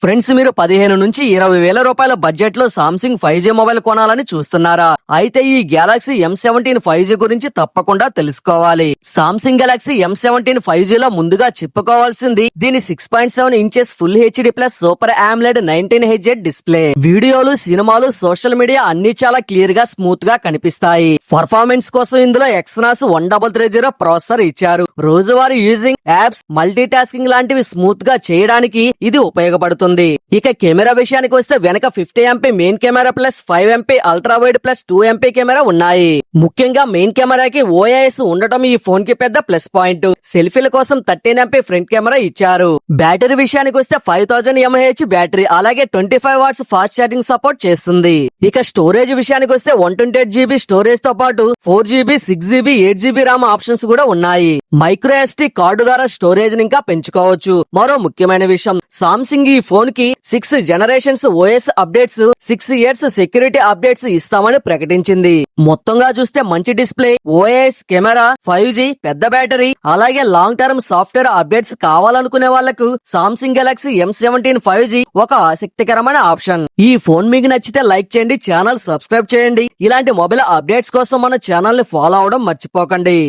Friends, మీరు 15 నుంచి 20 వేల రూపాయల బడ్జెట్ లో సామ్సంగ్ 5G మొబైల్ కొనాలని చూస్తున్నారా? అయితే ఈ గెలాక్సీ M17 5G గురించి తప్పకుండా తెలుసుకోవాలి. సామ్సంగ్ గెలాక్సీ M17 5G లో ముందుగా చెప్పుకోవాల్సింది దీని 6.7 inches full HD plus super AMOLED 19Hz display. వీడియోలు, సినిమాలు, సోషల్ మీడియా అన్ని చాలా క్లియర్ గా, స్మూత్ గా కనిపిస్తాయి. పర్ఫార్మెన్స్ కోసం ఇందులో Exynos 1330 ప్రాసెసర్ ఇచ్చారు. రోజువారీ యూజింగ్, యాప్స్, మల్టీ టాస్కింగ్ లాంటివి స్మూత్ గా చేయడానికి ఇది ఉపయోగపడుతుంది. ఇక కెమెరా విషయానికి వస్తే వెనక 50 MP main camera plus 5 MP ultra wide plus 2 MP camera ఉన్నాయి. ముఖ్యంగా మెయిన్ కెమెరాకి OIS ఉండటం ఈ ఫోన్ కి పెద్ద ప్లస్ పాయింట్. సెల్ఫీల కోసం 13 MP ఫ్రంట్ కెమెరా ఇచ్చారు. బ్యాటరీ విషయానికి వస్తే 5000 mAh బ్యాటరీ, అలాగే 25 వాట్స్ ఫాస్ట్ ఛార్జింగ్ సపోర్ట్ చేస్తుంది. ఇక స్టోరేజ్ విషయానికి వస్తే 128GB స్టోరేజ్ తో పాటు 4GB, 6GB, 8GB RAM options కూడా ఉన్నాయి. మైక్రో SD కార్డు ద్వారా స్టోరేజ్ ఇంకా పెంచుకోవచ్చు. మరో ముఖ్యమైన విషయం, సామ్సంగ్ ఈ ఫోన్ కి 6 generations OS updates, 6 years security updates ఇస్తామని ప్రకటించింది. మొత్తంగా చూస్తే మంచి డిస్ప్లే, OS, కెమెరా, 5G, పెద్ద బ్యాటరీ, అలాగే లాంగ్ టర్మ్ సాఫ్ట్వేర్ అప్డేట్స్ కావాలనుకునే వాళ్లకు సామ్సంగ్ గెలాక్సీ M17 5G ఒక ఆసక్తికరమైన ఆప్షన్. ఈ ఫోన్ మీకు నచ్చితే లైక్ చేయండి, ఛానల్ సబ్స్క్రైబ్ చేయండి. ఇలాంటి మొబైల్ అప్డేట్స్ కోసం మన ఛానల్ ని ఫాలో అవడం మర్చిపోకండి.